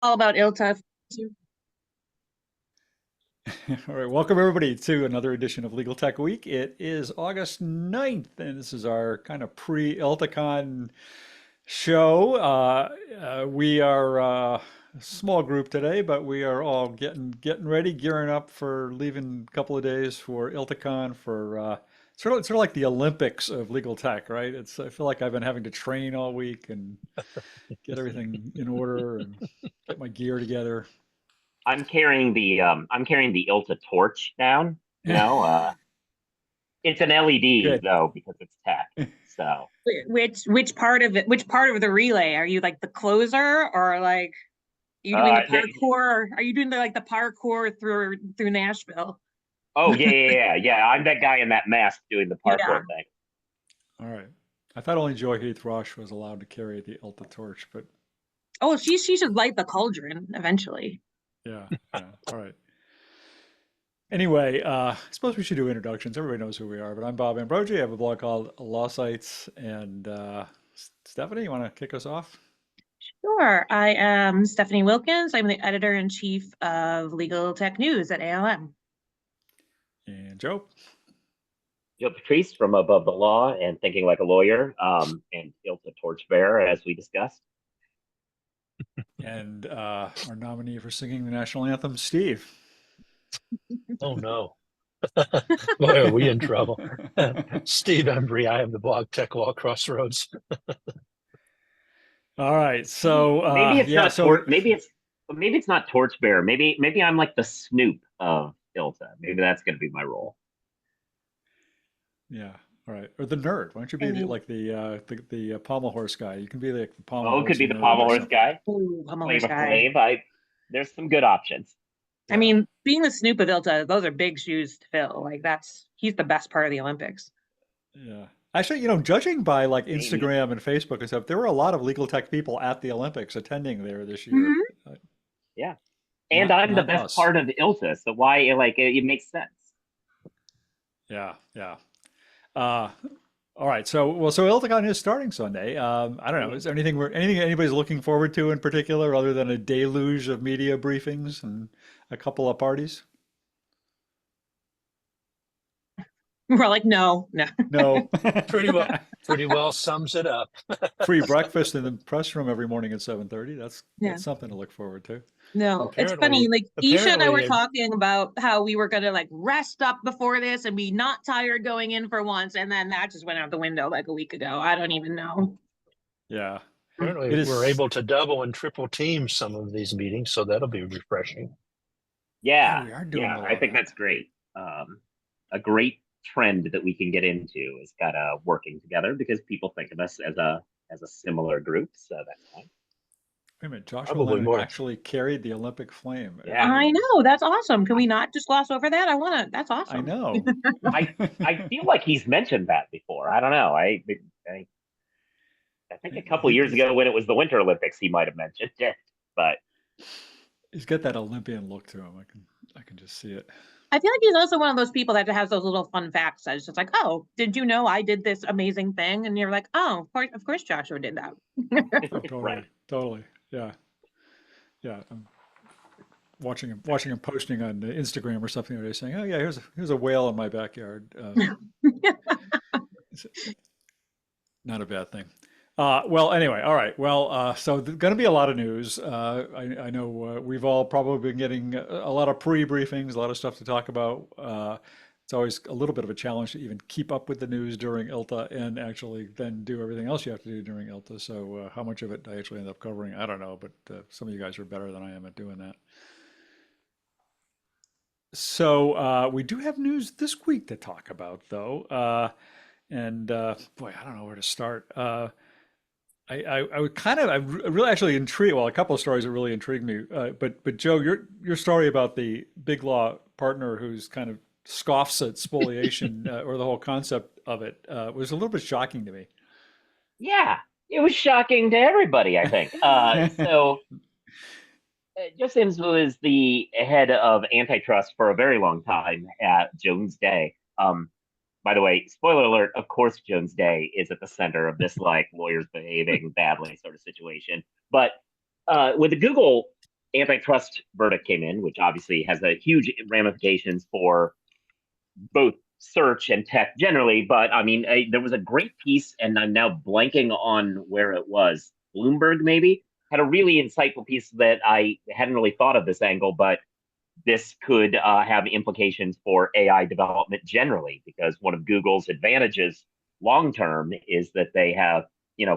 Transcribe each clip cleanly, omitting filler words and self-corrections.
All about ILTA. All right, welcome everybody to another edition of Legal Tech Week. It is August 9th, and this is our kind of pre-Elticon show. We are a small group today, but we are all getting ready, gearing up for leaving a couple of days for Ilticon for sort of like the Olympics of legal tech, right? I feel like I've been having to train all week and get everything in order and get my gear together. I'm carrying the ILTA torch down. It's an LED Good. though because it's tech. So Which part of it? Which part of the relay are you like the closer, or like are you doing the uh they, parkour? Or are you doing the parkour through Nashville? oh yeah. I'm that guy in that mask doing the Yeah. parkour thing. All right. I thought only Joy Heath Rush was allowed to carry the Elta torch, but Oh, she should light the cauldron eventually. yeah, yeah. All right. Anyway, I suppose we should do introductions. Everybody knows who we are, but I'm Bob Ambrogi. I have a blog called Law Sites. And Stephanie, you want to kick us off? Sure. I am Stephanie Wilkins. I'm the editor in chief of Legal Tech News at ALM. And Joe? Joe Patrice from Above the Law and Thinking Like a Lawyer, and ILTA torchbearer as we discussed. And our nominee for singing the national anthem, Steve. Oh no. Boy, are we in trouble. Steve Embry, I am the blog Tech Law Crossroads. All right. So Maybe it's yeah, not so maybe it's not torchbearer. Maybe I'm like the Snoop of ILTA. Maybe that's going to be my role. yeah. All right. Or the nerd. Why don't you be And the pommel horse guy? You can be like the pommel Oh, it could horse be the nerd pommel or horse something. guy. ooh, I'm a Flavor guy. Flav. There's some good options. I Yeah. mean, being the Snoop of ILTA, those are big shoes to fill. Like he's the best part of the Olympics. Yeah. Actually, judging by like Maybe. Instagram and Facebook and stuff, there were a lot of legal tech people at the Olympics attending there this year. Hmm. Uh, Yeah. And not I'm the not best us. part of ILTA, so why it makes sense. Yeah, yeah. Uh, all right. So Ilticon is starting Sunday. I don't know. Mhm. Is there anything anybody's looking forward to in particular, other than a deluge of media briefings and a couple of parties? We're like, no, no. No. Pretty well, pretty well sums it up. Free breakfast in the press room every morning at 7:30. Yeah. That's something to look forward to. No, it's funny. Apparently, Like Isha and I were apparently, talking about how we were gonna like rest up before this and be not tired going in for once, and then that just went out the window like a week ago. I don't even know. Yeah. apparently It we're is. able to double and triple team some of these meetings, so that'll be refreshing. Yeah, Yeah, we are doing yeah, a I lot of think that. that's great. A great trend that we can get into is kind of working together because people think of us as a similar group, so that's fine. Wait a minute, Joshua Probably Lennon more. actually carried the Olympic flame Yeah, I in, know, that's awesome. Can we not just gloss over that? I wanna. That's I awesome. know. I feel like he's mentioned that before. I don't know. I, I think a couple years He's ago when it was the Winter Olympics, he might have mentioned it, but he's got that Olympian look to him. I can just see it. I feel like he's also one of those people that has those little fun facts that it's just like, oh, did you know I did this amazing thing? And you're like, oh, of course Joshua did that. Oh, totally, right. totally. Yeah, yeah. I'm watching him posting on Instagram or something today, saying, "Oh yeah, here's a whale in my backyard." It's not a bad thing. Well, anyway, all right. Well, so there's going to be a lot of news. I know we've all probably been getting a lot of pre-briefings, a lot of stuff to talk about. It's always a little bit of a challenge to even keep up with the news during ILTA and actually then do everything else you have to do during ILTA. So how much of it I actually end up covering, I don't know, but some of you guys are better than I am at doing that. So we do have news this week to talk about, though. And boy, I don't know where to start. I would kind of, I'm really actually intrigued. Well, a couple of stories that really intrigued me. But Joe, your story about the big law partner who's kind of scoffs at spoliation or the whole concept of it was a little bit shocking to me. Yeah, it was shocking to everybody, I think. Jeff Sims was the head of antitrust for a very long time at Jones Day. By the way, spoiler alert, of course, Jones Day is at the center of this like lawyers behaving badly sort of situation. But with the Google antitrust verdict came in, which obviously has a huge ramifications for both search and tech generally. But I mean, there was a great piece, and I'm now blanking on where it was. Bloomberg maybe had a really insightful piece that I hadn't really thought of this angle, but this could have implications for AI development generally, because one of Google's advantages long term is that they have,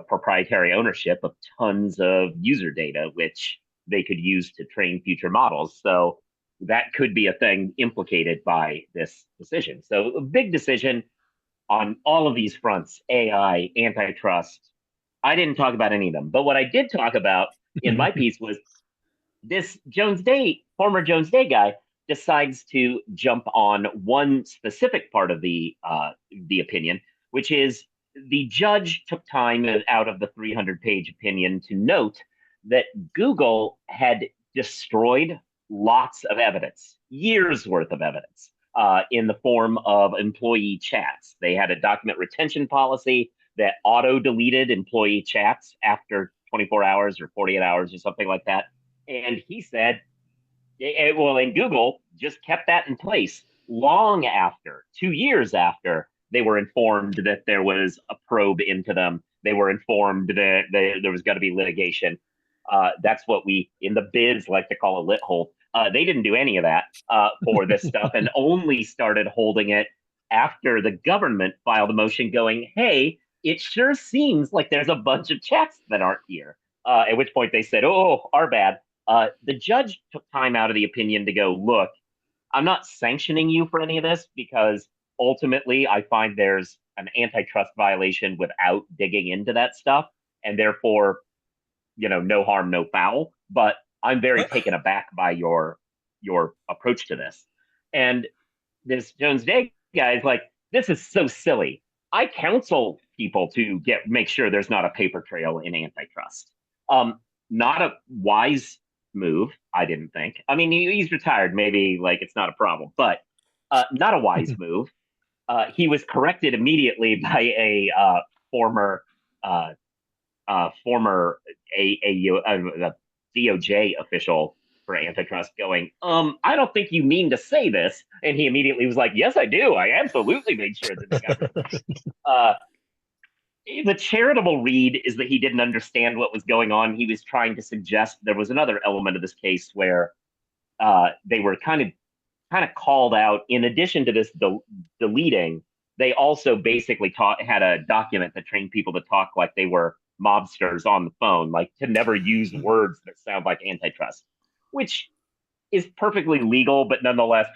proprietary ownership of tons of user data, which they could use to train future models. So that could be a thing implicated by this decision. So a big decision on all of these fronts: AI, antitrust. I didn't talk about any of them, but what I did talk about in my piece was this former Jones Day guy decides to jump on one specific part of the opinion, which is the judge took time out of the 300-page opinion to note that Google had destroyed lots of evidence, years worth of evidence, in the form of employee chats. They had a document retention policy that auto-deleted employee chats after 24 hours or 48 hours or something like that. And he said, and Google just kept that in place long after, 2 years after they were informed that there was a probe into them. They were informed that there was going to be litigation. That's what we in the biz like to call a lit hole. They didn't do any of that for this stuff, and only started holding it after the government filed a motion going, hey, it sure seems like there's a bunch of chats that aren't here. At which point they said, oh, our bad. The judge took time out of the opinion to go, look, I'm not sanctioning you for any of this, because ultimately I find there's an antitrust violation without digging into that stuff. And therefore, no harm, no foul. But I'm very taken aback by your approach to this. And this Jones Day guy is like, this is so silly. I counsel people to make sure there's not a paper trail in antitrust. Not a wise move, I didn't think. I mean, he's retired, maybe it's not a problem, but not a wise move. He was corrected immediately by a former DOJ official for antitrust going, I don't think you mean to say this. And he immediately was like, yes, I do. I absolutely made sure that this got the charitable read is that he didn't understand what was going on. He was trying to suggest there was another element of this case where they were kind of called out. In addition to this deleting, they also basically had a document that trained people to talk like they were mobsters on the phone, like to never use words that sound like antitrust, which is perfectly legal, but nonetheless,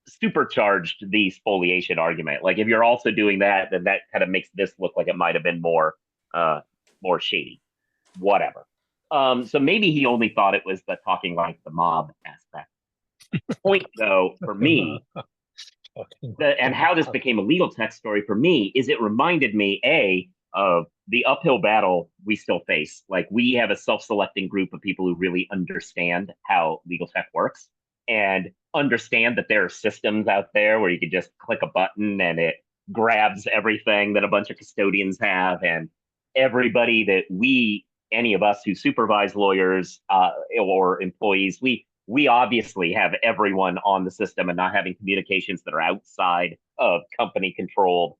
supercharged the spoliation argument. If you're also doing that, then that kind of makes this look like it might have been more shady. Whatever. So maybe he only thought it was the talking like the mob aspect. Point though, for me, and how this became a legal tech story for me is it reminded me of the uphill battle we still face. We have a self-selecting group of people who really understand how legal tech works and understand that there are systems out there where you can just click a button and it grabs everything that a bunch of custodians have, and everybody that any of us who supervise lawyers or employees, we obviously have everyone on the system and not having communications that are outside of company controlled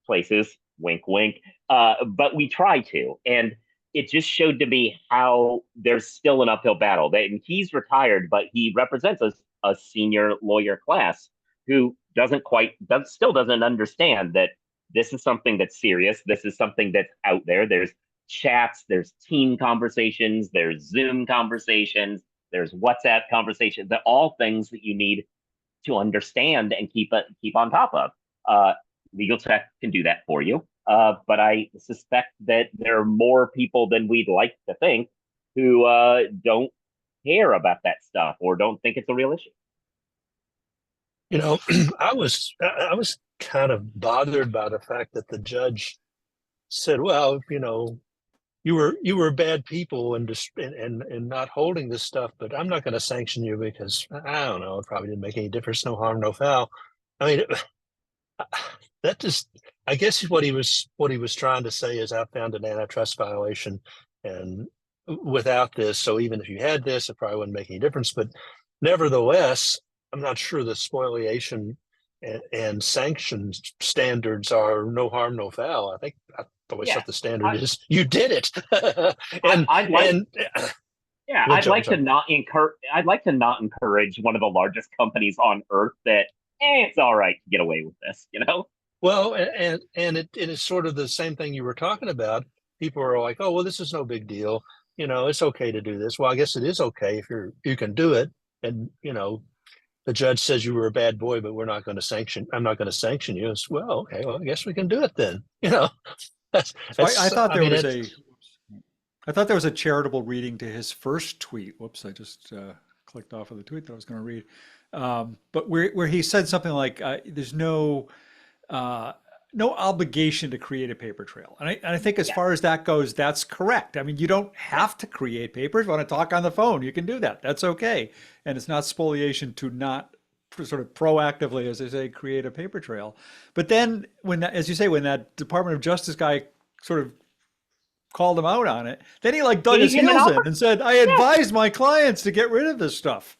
places. Wink, wink. But we try to. And it just showed to me how there's still an uphill battle. And he's retired, but he represents a senior lawyer class who still doesn't understand that this is something that's serious. This is something that's out there. There's chats, there's team conversations, there's Zoom conversations, there's WhatsApp conversations. They're all things that you need to understand and keep on top of. Legal tech can do that for you. But I suspect that there are more people than we'd like to think who don't care about that stuff or don't think it's a real issue. I was kind of bothered by the fact that the judge said, well, you were bad people and not holding this stuff, but I'm not going to sanction you because I don't know, it probably didn't make any difference. No harm, no foul. I mean, that just, I guess what he was trying to say is I found an antitrust violation, and without this. So even if you had this, it probably wouldn't make any difference. But nevertheless, I'm not sure the spoliation and sanctions standards are no harm, no foul. I always Yeah. thought the standard is you did it. I, I'd like, and yeah, I'd like to not encourage. I'd like to not encourage one of the largest companies on earth that it's all right to get away with this. You know? Well, it is sort of the same thing you were talking about. People are like, "Oh, well, this is no big deal. It's okay to do this." Well, I guess it is okay if you can do it. And the judge says you were a bad boy, but we're not going to sanction. I'm not going to sanction you. It's, well, okay. Well, I guess we can do it then. That's So I thought I there mean, was I thought there was a charitable reading to his first tweet. Whoops, I just clicked off of the tweet that I was going to read. But where he said something like, "There's no obligation to create a paper trail." And I think as far as that goes, that's correct. I mean, you don't have to create papers. You want to talk on the phone, you can do that. That's okay. And it's not spoliation to not sort of proactively, as they say, create a paper trail. But then as you say, when that Department of Justice guy sort of called him out on it, then he like dug his heels in and said, "I advised my clients to get rid of this stuff."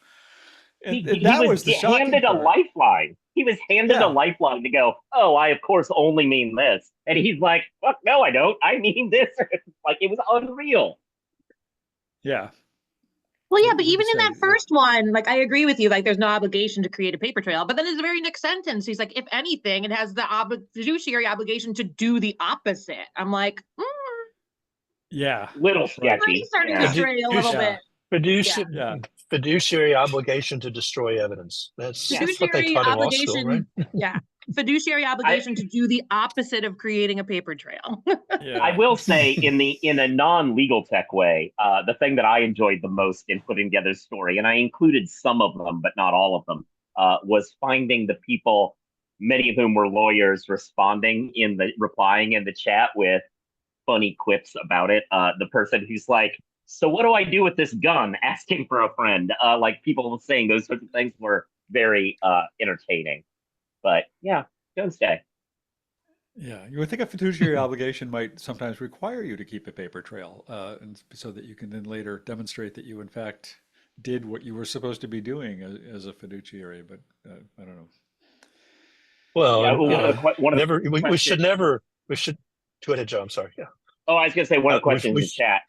And that was the shocking handed a part. lifeline. He was handed a lifeline to go, "Oh, I of course only mean this," and he's like, "Fuck no, I don't. I mean this." Like it was unreal. Yeah. Well, yeah, but even in that first one, like I agree with you, like there's no obligation to create a paper trail. But then in the very next sentence, he's like, if anything, it has the fiduciary obligation to do the opposite. I'm like, Yeah. Little already sketchy. starting to stray a little bit. Fiduciary obligation to destroy evidence. That's what they Fiduciary taught in law school, right? Yeah. Fiduciary obligation to do the opposite of creating a paper trail. I will say, in a non-legal tech way, the thing that I enjoyed the most in putting together the story, and I included some of them, but not all of them, was finding the people, many of whom were lawyers, replying in the chat with funny quips about it. The person who's like, "So what do I do with this gun?" asking for a friend. Like people saying those sorts of things were very entertaining. But yeah, don't stay. Yeah, you would think a fiduciary obligation might sometimes require you to keep a paper trail, and so that you can then later demonstrate that you in fact did what you were supposed to be doing as a fiduciary. But I don't know. Well, yeah, we should go ahead, Joe. I'm sorry. Yeah. Oh, I was going to say one of the questions in the chat.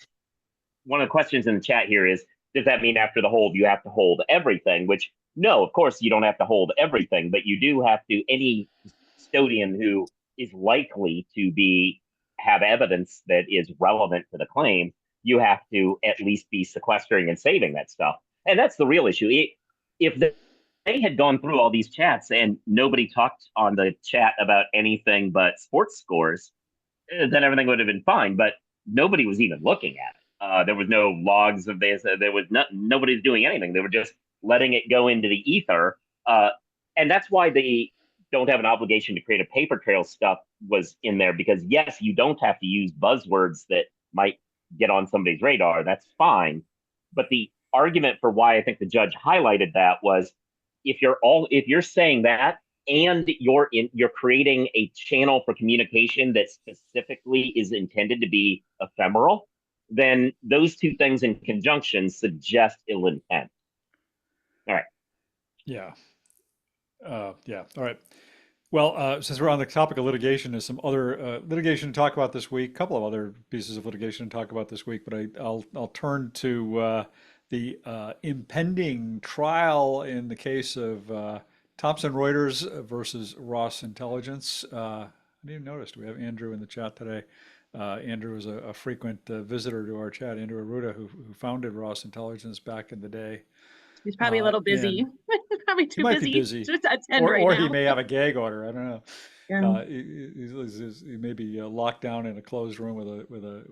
One of the questions in the chat here is, does that mean after the hold you have to hold everything? Which, no, of course you don't have to hold everything, but you do have to, any custodian who is likely to have evidence that is relevant to the claim, you have to at least be sequestering and saving that stuff. And that's the real issue. If they had gone through all these chats and nobody talked on the chat about anything but sports scores, then everything would have been fine. But nobody was even looking at it. There was no logs of this. There was nobody's doing anything. They were just letting it go into the ether. And that's why they don't have an obligation to create a paper trail stuff was in there, because yes, you don't have to use buzzwords that might get on somebody's radar. That's fine. But the argument for why I think the judge highlighted that was, if you're saying that and you're creating a channel for communication that specifically is intended to be ephemeral, then those two things in conjunction suggest ill intent. All right. Yeah. Yeah. All right. Well, since we're on the topic of litigation, there's some other litigation to talk about this week. A couple of other pieces of litigation to talk about this week, but I'll turn to the impending trial in the case of Thomson Reuters versus Ross Intelligence. I didn't even notice. We have Andrew in the chat today. Andrew is a frequent visitor to our chat. Andrew Reuter, who founded Ross Intelligence back in the day. He's probably a little busy. Probably too busy to attend right or now. he may have a gag order. I don't know. Yeah. He may be locked down in a closed room with a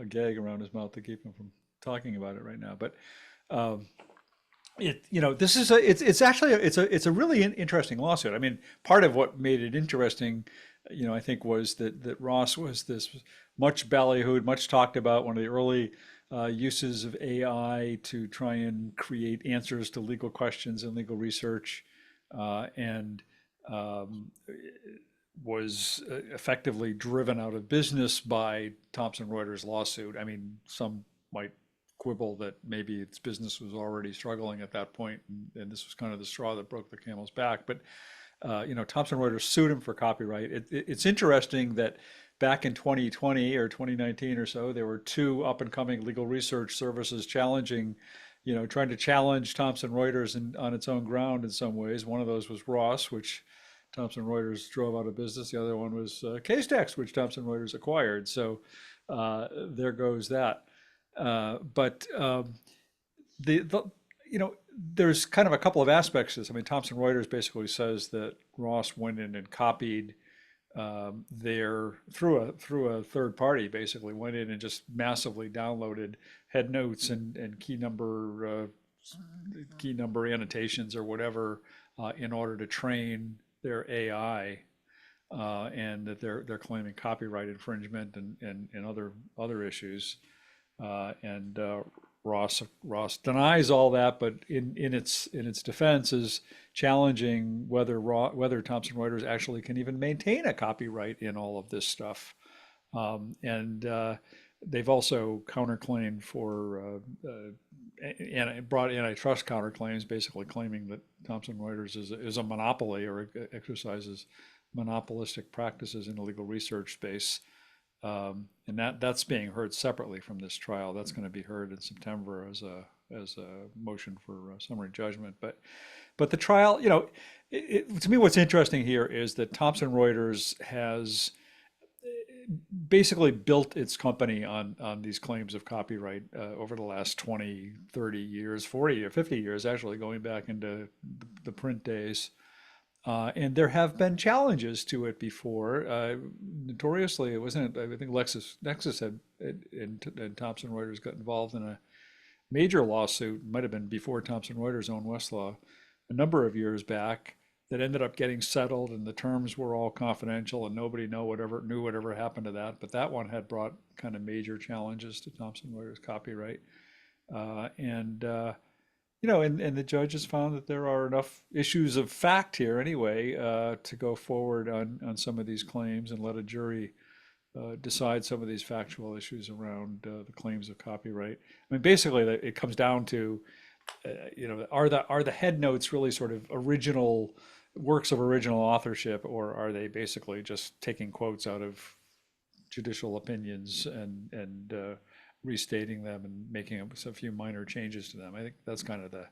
gag around his mouth to keep him from talking about it right now. But this is it's a really interesting lawsuit. I mean, part of what made it interesting, I think, was that Ross was this much ballyhooed, much talked about, one of the early uses of AI to try and create answers to legal questions and legal research. And was effectively driven out of business by Thomson Reuters lawsuit. I mean, some might quibble that maybe its business was already struggling at that point, and this was kind of the straw that broke the camel's back. But Thomson Reuters sued him for copyright. It's interesting that back in 2020 or 2019 or so, there were two up-and-coming legal research services trying to challenge Thomson Reuters on its own ground in some ways. One of those was Ross, which Thomson Reuters drove out of business. The other one was Casetext, which Thomson Reuters acquired. So there goes that. There's kind of a couple of aspects to this. I mean, Thomson Reuters basically says that Ross went in and copied through a third party, basically went in and just massively downloaded head notes and key number annotations or whatever in order to train their AI, and that they're claiming copyright infringement and other issues. Ross denies all that, but in its defense is challenging whether Thomson Reuters actually can even maintain a copyright in all of this stuff. They've also counterclaimed brought antitrust counterclaims, basically claiming that Thomson Reuters is a monopoly or exercises monopolistic practices in the legal research space. And that's being heard separately from this trial. That's going to be heard in September as a motion for summary judgment. But the trial, to me, what's interesting here is that Thomson Reuters has basically built its company on these claims of copyright over the last 20, 30 years, 40 or 50 years, actually going back into the print days. And there have been challenges to it before. Notoriously, it wasn't. I think LexisNexis and Thomson Reuters got involved in a major lawsuit. Might have been before Thomson Reuters owned Westlaw, a number of years back. That ended up getting settled, and the terms were all confidential, and nobody knew whatever happened to that. But that one had brought kind of major challenges to Thomson Reuters copyright, and the judges found that there are enough issues of fact here anyway to go forward on some of these claims and let a jury decide some of these factual issues around the claims of copyright. I mean, basically, it comes down to, are the head notes really sort of original works of original authorship, or are they basically just taking quotes out of judicial opinions and restating them and making a few minor changes to them? I think that's kind of the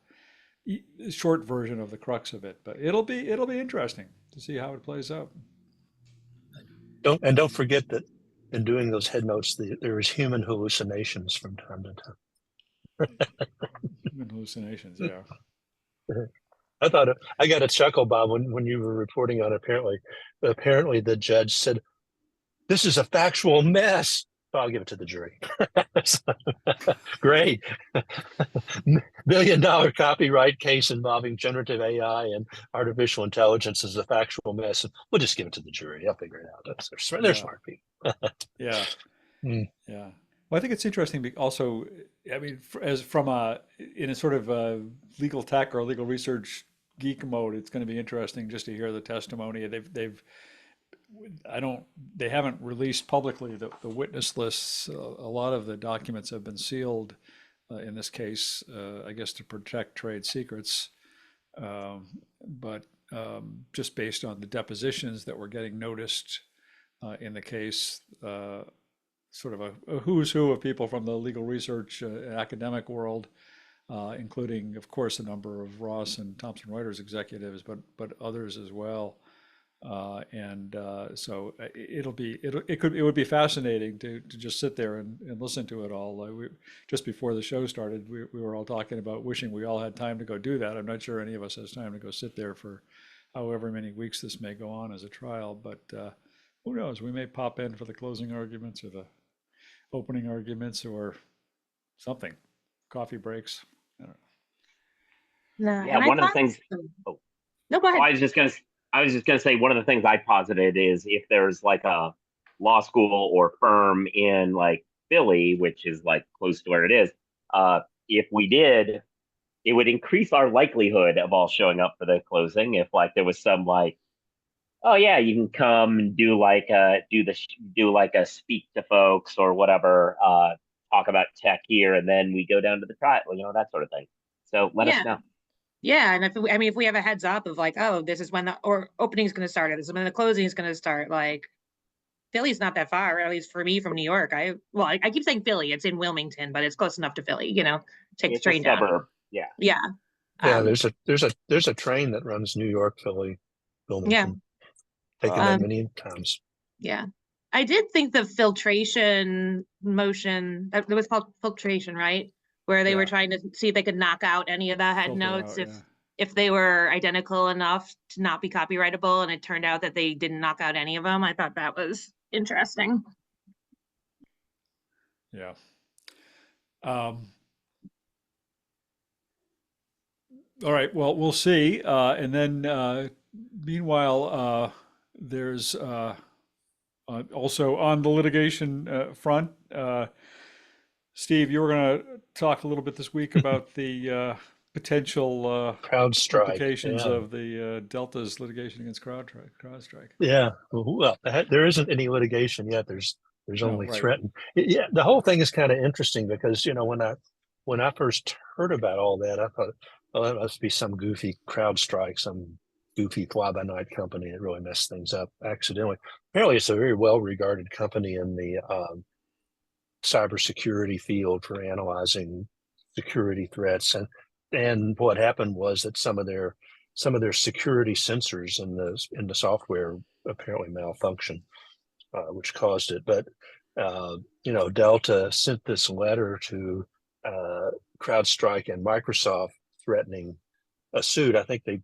short version of the crux of it, but it'll be interesting to see how it plays out. Don't forget that in doing those head notes, there is human hallucinations from time to time. Human hallucinations, yeah. I thought I got a chuckle, Bob, when you were reporting on apparently the judge said, "This is a factual mess." So I'll give it to the jury. Great. $1 billion copyright case involving generative AI and artificial intelligence is a factual mess. We'll just give it to the jury. They'll figure it out. They're smart people. Yeah. Yeah. Well, I think it's interesting also, I mean, in a sort of legal tech or legal research geek mode, it's going to be interesting just to hear the testimony. They haven't released publicly the witness lists. A lot of the documents have been sealed in this case, I guess to protect trade secrets. But just based on the depositions that were getting noticed in the case, sort of a who's who of people from the legal research academic world, including, of course, a number of Ross and Thomson Reuters executives, but others as well. So it would be fascinating to just sit there and listen to it all. Just before the show started, we were all talking about wishing we all had time to go do that. I'm not sure any of us has time to go sit there for however many weeks this may go on as a trial, but who knows? We may pop in for the closing arguments or the opening arguments or something, coffee breaks. I don't know. No, Yeah, one of the things. Oh. No, go ahead. I was just gonna say one of the things I posited is if there's like a law school or firm in like Philly, which is like close to where it is, if we did, it would increase our likelihood of all showing up for the closing. If like there was some like oh yeah, you can come and do like do like a speak to folks or whatever, talk about tech here, and then we go down to the trial, that sort of thing. So let us Yeah. know. Yeah, and if we have a heads up of like, oh, this is when the opening is going to start, or this is when the closing is going to start, like Philly's not that far, at least for me from New York. I keep saying Philly, it's in Wilmington, but it's close enough to Philly, take the It's a train down. suburb. Yeah. Yeah. Yeah, Um, there's a train that runs New York, Philly, yeah. Wilmington. Taken that Um, many times. yeah. I did think the filtration motion, that was called filtration, right? Where they were Yeah. trying to see if they could knock out any of the head Filter notes out, yeah. if they were identical enough to not be copyrightable, and it turned out that they didn't knock out any of them. I thought that was interesting. Yeah. All right. Well, we'll see. And then, meanwhile, there's also on the litigation front, Steve, you were going to talk a little bit this week about the potential CrowdStrike. implications Yeah. of the Delta's litigation against CrowdStrike. Yeah. Well, there isn't any litigation yet. There's Oh, only right. threatened. Yeah. The whole thing is kind of interesting because, when I first heard about all that, I thought, oh, that must be some goofy CrowdStrike, some goofy fly-by-night company that really messed things up accidentally. Apparently, it's a very well-regarded company in the cybersecurity field for analyzing security threats. And what happened was that some of their security sensors in the software apparently malfunctioned, which caused it. But Delta sent this letter to CrowdStrike and Microsoft threatening a suit. I think they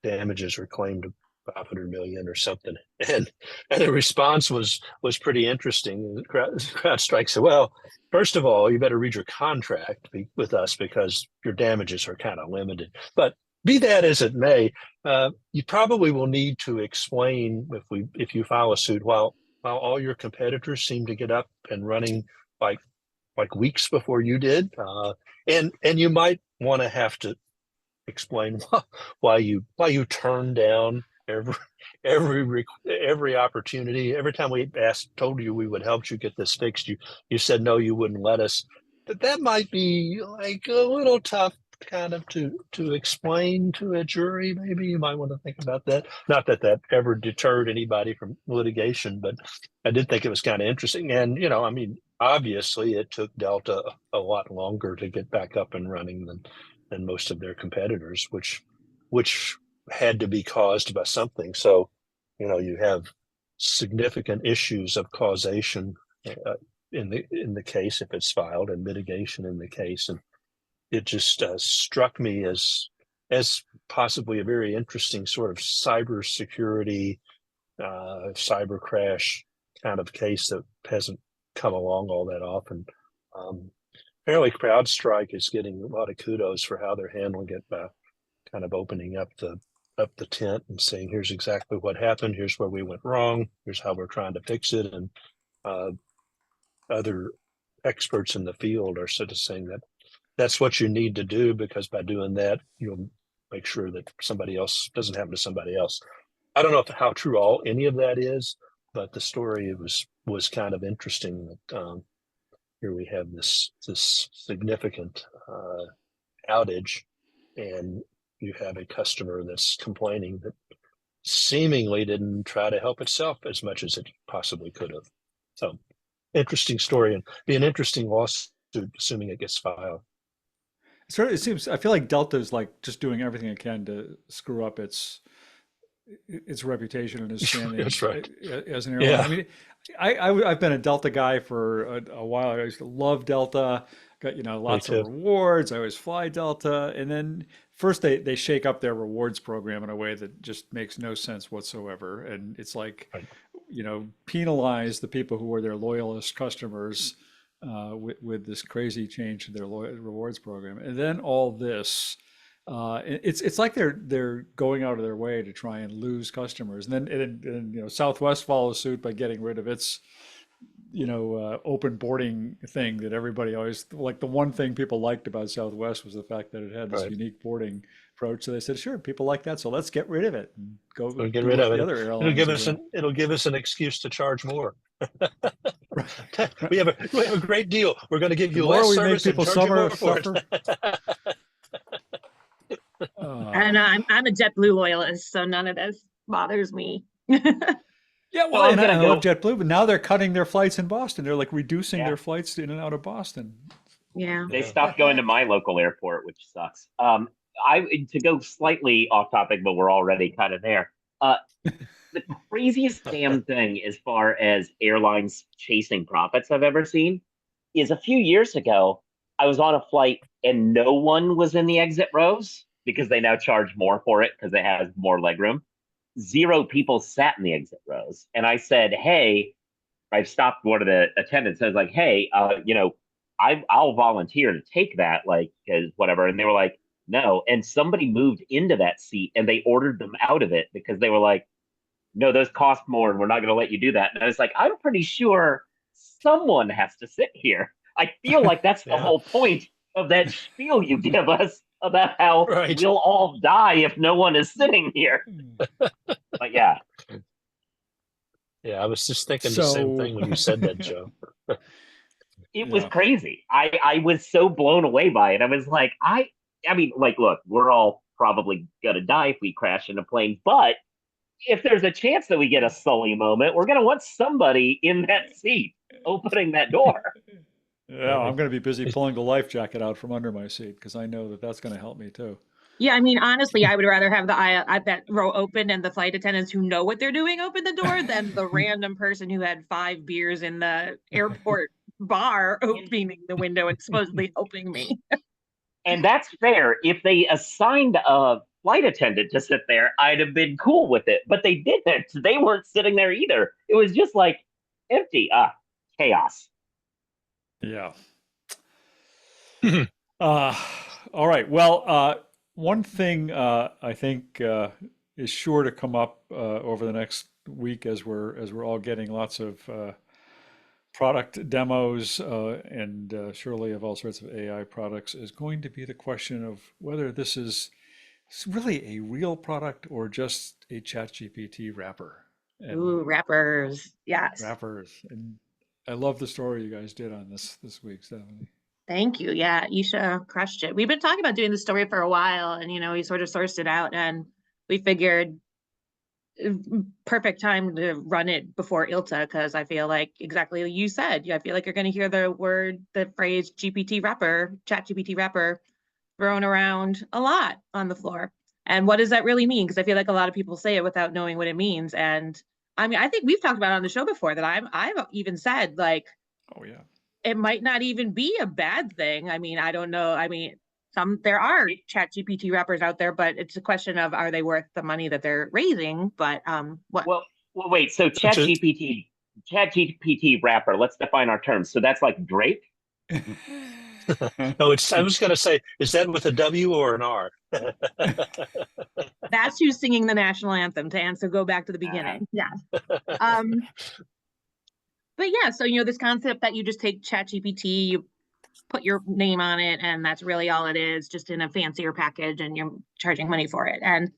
damages were claimed to 500 million or something, and the response was pretty interesting. CrowdStrike said, "Well, first of all, you better read your contract with us because your damages are kind of limited. But be that as it may, you probably will need to explain if you file a suit while all your competitors seem to get up and running like weeks before you did, and you might want to have to explain why you turned down every opportunity. Every time we told you we would help you get this fixed, you said no, you wouldn't let us. But that might be like a little tough kind of to explain to a jury. Maybe you might want to think about that. Not that ever deterred anybody from litigation, but I did think it was kind of interesting. And obviously it took Delta a lot longer to get back up and running than most of their competitors, which had to be caused by something. So, you have significant issues of causation in the case if it's filed, and mitigation in the case, and it just struck me as possibly a very interesting sort of cybersecurity, cyber crash kind of case that hasn't come along all that often. Apparently, CrowdStrike is getting a lot of kudos for how they're handling it by kind of opening up the tent and saying, "Here's exactly what happened. Here's where we went wrong. Here's how we're trying to fix it." And other experts in the field are sort of saying that that's what you need to do, because by doing that, you'll make sure that somebody else doesn't happen to somebody else. I don't know how true any of that is, but the story was kind of interesting that here we have this significant outage, and you have a customer that's complaining that seemingly didn't try to help itself as much as it possibly could have. So, interesting story, and be an interesting lawsuit, assuming it gets filed. It seems, I feel like Delta's like just doing everything it can to screw up its reputation and its standing That's right. as an airline. Yeah. I mean, I've been a Delta guy for a while. I used to love Delta. Got lots of rewards. I always fly Delta, and then first they shake up their rewards program in a way that just makes no sense whatsoever. And it's like, Right. Penalize the people who are their loyalist customers with this crazy change to their rewards program, and then all this. It's like they're going out of their way to try and lose customers, and then Southwest follows suit by getting rid of its open boarding thing that everybody always, like, the one thing people liked about Southwest was the fact that it had this Right. unique boarding approach. So they said, sure, people like that, so let's get rid of it and go So get do rid what of the it. other airlines are doing. It'll give us an excuse to charge more. Right. We have a great deal. We're going to give The you more less we make service and people charge you more for suffer. it. And I'm a JetBlue loyalist, so none of this bothers me. Yeah, well, I'm and gonna I go- love JetBlue, but now they're cutting their flights in Boston. They're like reducing Yeah. their flights in and out of Boston. Yeah. They Yeah. stopped going to my local airport, which sucks. To go slightly off topic, but we're already kind of there. The craziest damn thing as far as airlines chasing profits I've ever seen is a few years ago, I was on a flight and no one was in the exit rows because they now charge more for it because it has more legroom. 0 people sat in the exit rows. And I said, hey, I stopped one of the attendants. I was like, hey, I'll volunteer to take that, like, because whatever. And they were like, no. And somebody moved into that seat and they ordered them out of it because they were like, no, those cost more and we're not going to let you do that. And I was like, I'm pretty sure someone has to sit here. I feel like that's the Yeah. whole point of that spiel you give us about how Right. we'll all die if no one is sitting here. But yeah. Yeah, I was just thinking the same So- thing when you said that, Joe. It was Yeah. crazy. I was so blown away by it. I was like, I mean, like, look, we're all probably gonna die if we crash in a plane, but if there's a chance that we get a Sully moment, we're gonna want somebody in that seat opening that door. Yeah, I'm going to be busy pulling the life jacket out from under my seat because I know that that's going to help me too. Yeah, I mean, honestly, I would rather have the aisle that row open and the flight attendants who know what they're doing open the door than the random person who had 5 beers in the airport bar opening the window and supposedly helping me. And that's fair. If they assigned a flight attendant to sit there, I'd have been cool with it. But they didn't. They weren't sitting there either. It was just like empty. Chaos. Yeah. All right. Well, one thing I think is sure to come up over the next week as we're all getting lots of product demos and surely of all sorts of AI products is going to be the question of whether this is really a real product or just a ChatGPT wrapper. And Ooh, rappers. Yes. wrappers. And I love the story you guys did on this week, Stephanie. Thank you. Yeah, Isha crushed it. We've been talking about doing the story for a while, and we sort of sourced it out, and we figured perfect time to run it before ILTA, because I feel like exactly like you said. I feel like you're going to hear the phrase GPT wrapper, ChatGPT wrapper, thrown around a lot on the floor. And what does that really mean? Because I feel like a lot of people say it without knowing what it means. And I mean, I think we've talked about it on the show before that I've even said, like, Oh yeah. it might not even be a bad thing. I mean, I don't know. I mean, there are ChatGPT wrappers out there, but it's a question of, are they worth the money that they're raising? But what? Well, wait. So ChatGPT wrapper. Let's define our terms. So that's like Drake. No, I was going to say, is that with a W or an R? That's who's singing the national anthem, to answer. Go back to the beginning. Yeah. But yeah, so this concept that you just take ChatGPT, you put your name on it, and that's really all it is, just in a fancier package, and you're charging money for it. And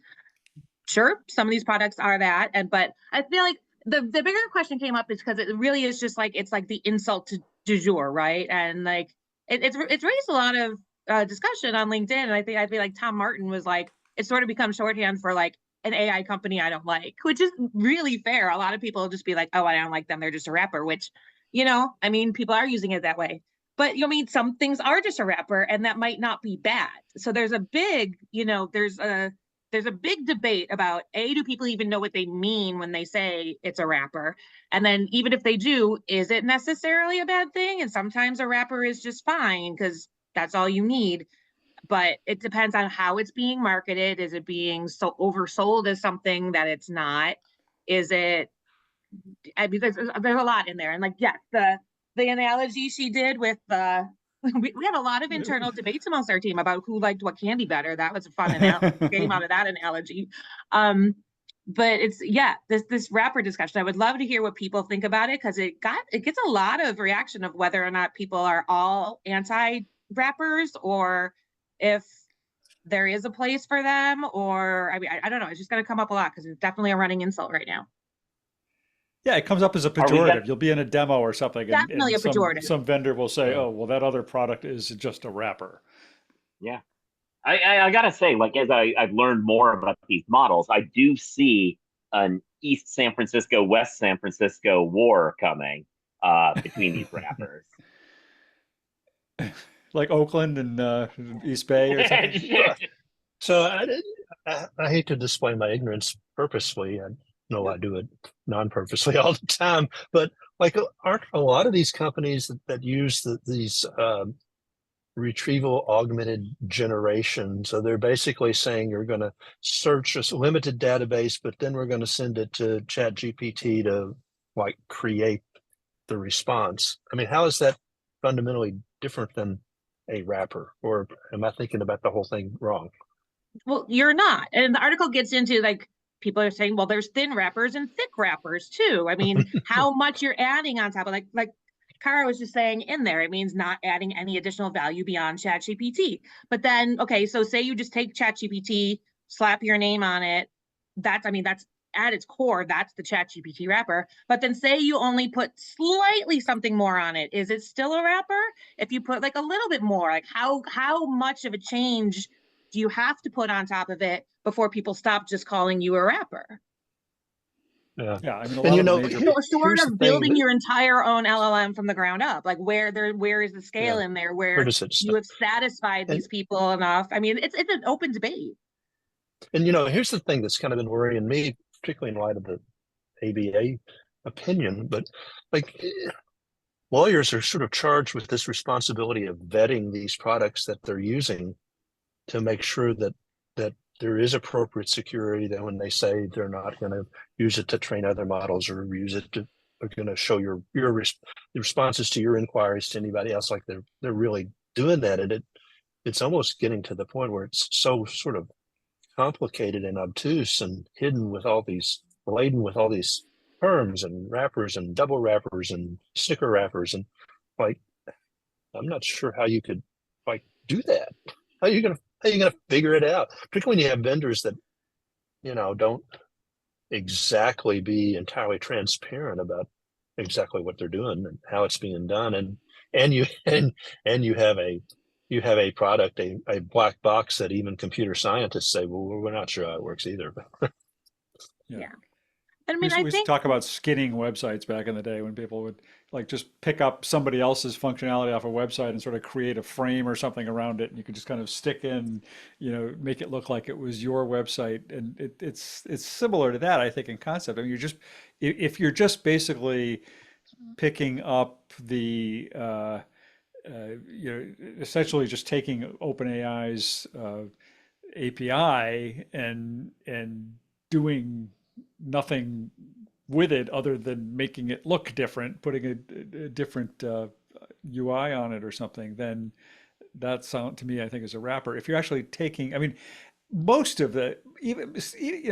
sure, some of these products are that, but I feel like the bigger question came up is because it really is just like, it's like the insult du jour, right? And like it's raised a lot of discussion on LinkedIn, and I feel like Tom Martin was like, it's sort of become shorthand for like an AI company I don't like, which is really fair. A lot of people will just be like, oh, I don't like them, they're just a wrapper, which, I mean, people are using it that way. But I mean, some things are just a wrapper, and that might not be bad. So there's a big, there's a big debate about, do people even know what they mean when they say it's a wrapper? And then even if they do, is it necessarily a bad thing? And sometimes a wrapper is just fine because that's all you need. But it depends on how it's being marketed. Is it being so oversold as something that it's not? Is it? I mean, there's a lot in there, and like, yes, the analogy she did with the. We had a lot of internal debates amongst our team about who liked what candy better. That was a fun analogy. Came out of that analogy. But it's, yeah, this wrapper discussion. I would love to hear what people think about it, because it gets a lot of reaction of whether or not people are all anti wrappers, or if there is a place for them, or I mean, I don't know. It's just going to come up a lot because it's definitely a running insult right now. Yeah, it comes up as a Are we pejorative. got You'll be in a demo or something, Definitely and a pejorative. some vendor will say, Yeah. "Oh, well, that other product is just a wrapper." yeah. I gotta say, like, as I've learned more about these models, I do see an East San Francisco, West San Francisco war coming between these wrappers. Like Oakland and East Bay or something. So I hate to display my ignorance purposely. I know I do it non-purposely all the time, but like, aren't a lot of these companies that use these retrieval augmented generation? So they're basically saying you're going to search a limited database, but then we're going to send it to ChatGPT to like create the response. I mean, how is that fundamentally different than a wrapper? Or am I thinking about the whole thing wrong? Well, you're not. And the article gets into, like, people are saying, well, there's thin wrappers and thick wrappers too. I mean, how much you're adding on top of, like Kara was just saying in there, it means not adding any additional value beyond ChatGPT. But then, okay, so say you just take ChatGPT, slap your name on it. That's at its core, that's the ChatGPT wrapper. But then say you only put slightly something more on it. Is it still a wrapper? If you put like a little bit more, like how much of a change do you have to put on top of it before people stop just calling you a wrapper? Yeah. Yeah, I mean, a And lot of the major. So sort here's of the building thing, your entire own LLM from the ground up. Like where is the scale in there where where does it you start? have satisfied And these people enough? I mean, it's an open debate. and here's the thing that's kind of been worrying me, particularly in light of the ABA opinion, but like, lawyers are sort of charged with this responsibility of vetting these products that they're using to make sure that there is appropriate security, that when they say they're not going to use it to train other models or use it to, are going to show your responses to your inquiries to anybody else, like they're really doing that. And it's almost getting to the point where it's so sort of complicated and obtuse and hidden with all these, laden with all these terms and wrappers and double wrappers and sticker wrappers, and like, I'm not sure how you could like do that. How are you gonna figure it out? Particularly when you have vendors that don't exactly be entirely transparent about exactly what they're doing and how it's being done, and you and you have a product, a black box that even computer scientists say, well, we're not sure how it works either. Yeah. I mean, We I used to think talk about skinning websites back in the day when people would like just pick up somebody else's functionality off a website and sort of create a frame or something around it, and you could just kind of stick in, make it look like it was your website. And it's similar to that, I think, in concept. I mean, if you're just basically picking up the essentially just taking OpenAI's API and doing nothing with it other than making it look different, putting a different UI on it or something, then that sound to me, I think, is a wrapper. If you're actually taking, I mean, most of the even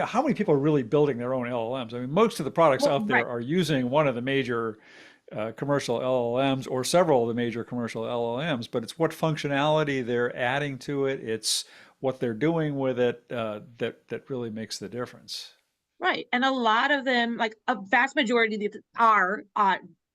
how many people are really building their own LLMs? I mean, most of the products out there right. are using one of the major commercial LLMs or several of the major commercial LLMs, but it's what functionality they're adding to it. It's what they're doing with it that really makes the difference. Right. And a lot of them, like a vast majority of these are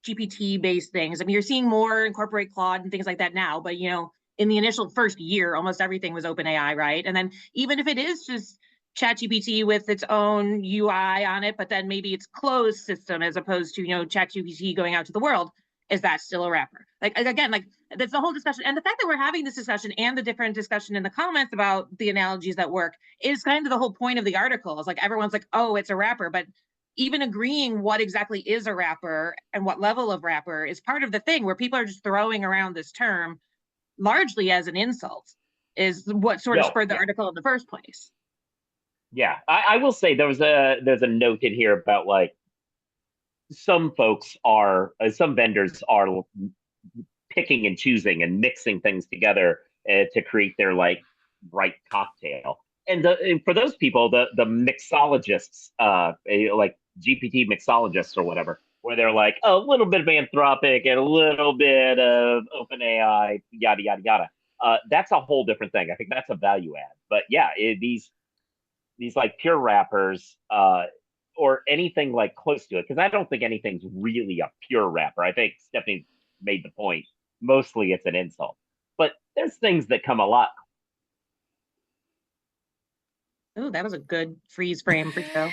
GPT based things. I mean, you're seeing more incorporate Claude and things like that now, but in the initial first year, almost everything was OpenAI, right? And then even if it is just ChatGPT with its own UI on it, but then maybe it's closed system as opposed to, ChatGPT going out to the world, is that still a wrapper? Like, again, like that's the whole discussion. And the fact that we're having this discussion and the different discussion in the comments about the analogies that work is kind of the whole point of the article. Is like everyone's like, oh, it's a wrapper, but even agreeing what exactly is a wrapper and what level of wrapper is part of the thing where people are just throwing around this term largely as an insult is what sort of spurred the article in the first place. Yeah, I will say there's a note in here about like some vendors are picking and choosing and mixing things together to create their like right cocktail. And for those people, the mixologists, like GPT mixologists or whatever, where they're like a little bit of Anthropic and a little bit of OpenAI, yada yada yada. That's a whole different thing. I think that's a value add. But yeah, these like pure wrappers, or anything like close to it, because I don't think anything's really a pure wrapper. I think Stephanie made the point. Mostly it's an insult, but there's things that come a lot. Oh, that was a good freeze frame for Joe.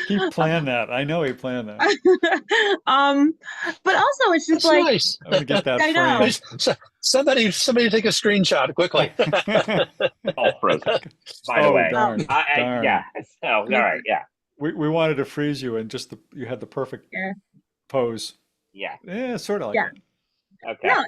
He planned that. I know he planned that. But also it's just That's like nice. I'm gonna get that I know. frame. Somebody take a screenshot quickly. All frozen, by the Oh, way. darn, darn. Yeah. So all right. Yeah. We wanted to freeze you and just you had the perfect pose. Yeah. Yeah, sort of like Yeah. it. Okay. No,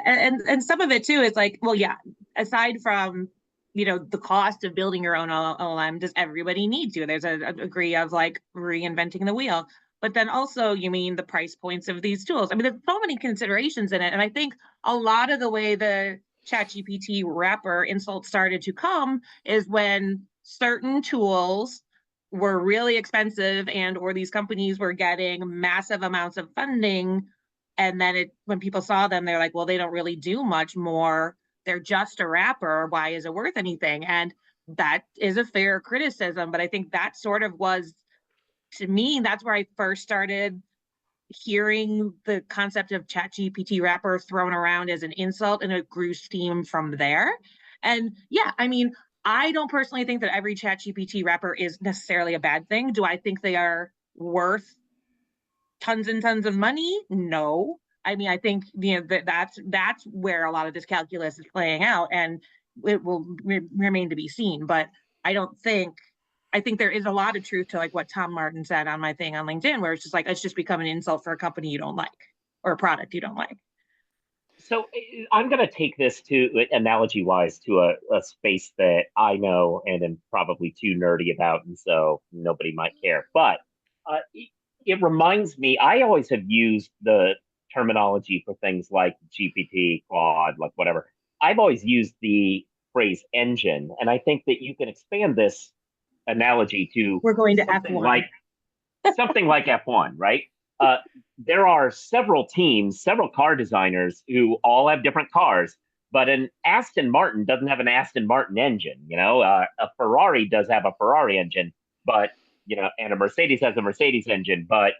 and some of it too is like, well, yeah, aside from, you know, the cost of building your own LLM, does everybody need to? There's a degree of like reinventing the wheel. But then also, you mean the price points of these tools. I mean, there's so many considerations in it. And I think a lot of the way the ChatGPT wrapper insult started to come is when certain tools were really expensive or these companies were getting massive amounts of funding. And then when people saw them, they're like, well, they don't really do much more. They're just a wrapper. Why is it worth anything? And that is a fair criticism. But I think that sort of was, to me, that's where I first started hearing the concept of ChatGPT wrapper thrown around as an insult, and it grew steam from there. And yeah, I mean, I don't personally think that every ChatGPT wrapper is necessarily a bad thing. Do I think they are worth tons and tons of money? No. I mean, I think, you know, that's where a lot of this calculus is playing out, and it will remain to be seen. But I think there is a lot of truth to like what Tom Martin said on my thing on LinkedIn, where it's just like, it's just become an insult for a company you don't like or a product you don't like. So I'm going to take this to analogy wise to a space that I know and am probably too nerdy about, and so nobody might care. But it reminds me, I always have used the terminology for things like GPT, Claude, like whatever. I've always used the phrase engine, and I think that you can expand this analogy to We're going to something F1. something like F1, right? There are several teams, several car designers who all have different cars, but an Aston Martin doesn't have an Aston Martin engine. You know, a Ferrari does have a Ferrari engine, but you know, and a Mercedes has a Mercedes engine, but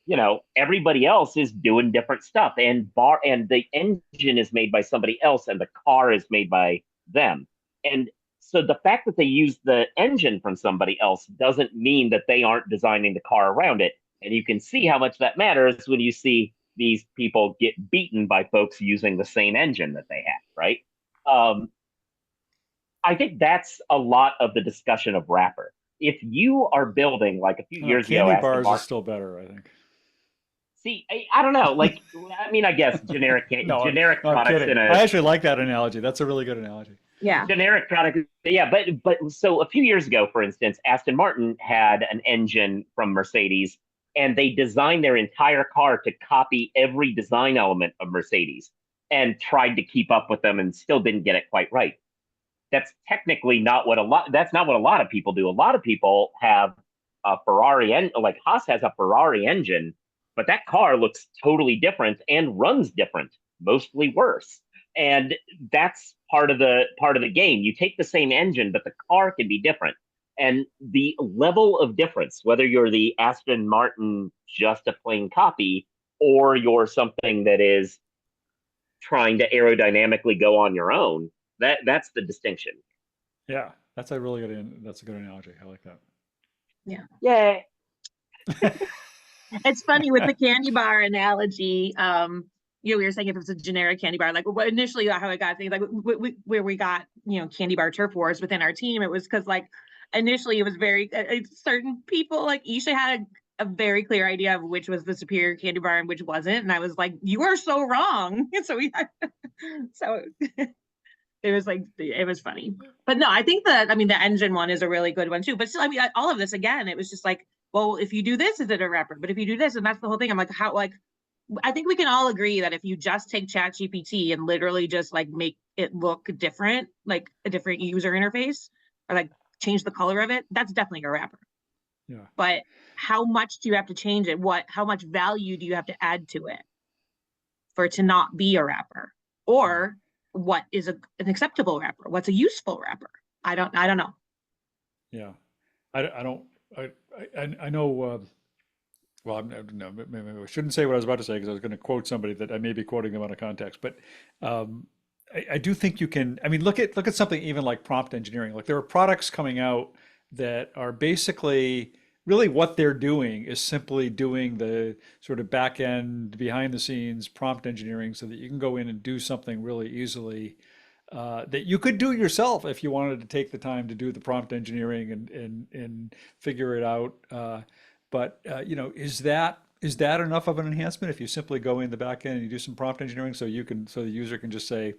you know, everybody else is doing different stuff, and the engine is made by somebody else, and the car is made by them, and so the fact that they use the engine from somebody else doesn't mean that they aren't designing the car around it. And you can see how much that matters when you see these people get beaten by folks using the same engine that they have, right? I think that's a lot of the discussion of wrapper. If you are building, like a few years ago, candy bars is still better, I think. See, I don't know. Like, I mean, I guess generic generic products in a. I actually like that analogy. That's a really good analogy. Yeah. Generic product, yeah, but so a few years ago, for instance, Aston Martin had an engine from Mercedes, and they designed their entire car to copy every design element of Mercedes and tried to keep up with them and still didn't get it quite right. That's technically not what that's not what a lot of people do. A lot of people have a Ferrari, and like Haas has a Ferrari engine, but that car looks totally different and runs different, mostly worse. And that's part of the game. You take the same engine, but the car can be different. And the level of difference, whether you're the Aston Martin, just a plain copy, or you're something that is trying to aerodynamically go on your own, that's the distinction. Yeah, that's a good analogy. I like that. Yeah. Yeah. It's funny with the candy bar analogy. You know, we were saying if it's a generic candy bar, like initially how I got things like where we got, you know, candy bar turf wars within our team, it was because like initially it was very certain people, like Isha had a very clear idea of which was the superior candy bar and which wasn't, and I was like, you are so wrong. So we had, so it was like, it was funny. But no, I think the engine one is a really good one too. But still, I mean, all of this again, it was just like, well, if you do this, is it a wrapper? But if you do this, and that's the whole thing. I'm like, how, like, I think we can all agree that if you just take ChatGPT and literally just like make it look different, like a different user interface, or like change the color of it, that's definitely a wrapper. Yeah. But how much do you have to change it? How much value do you have to add to it for it to not be a wrapper? Or what is an acceptable wrapper? What's a useful wrapper? I don't know. Yeah. I don't, I know, well, no, maybe I shouldn't say what I was about to say because I was going to quote somebody that I may be quoting them out of context. But I do think you can. I mean, look at something even like prompt engineering. Like there are products coming out that are basically really what they're doing is simply doing the sort of back end, behind the scenes prompt engineering, so that you can go in and do something really easily. That you could do yourself if you wanted to take the time to do the prompt engineering and figure it out. But you know, is that enough of an enhancement if you simply go in the back end and you do some prompt engineering so the user can just say,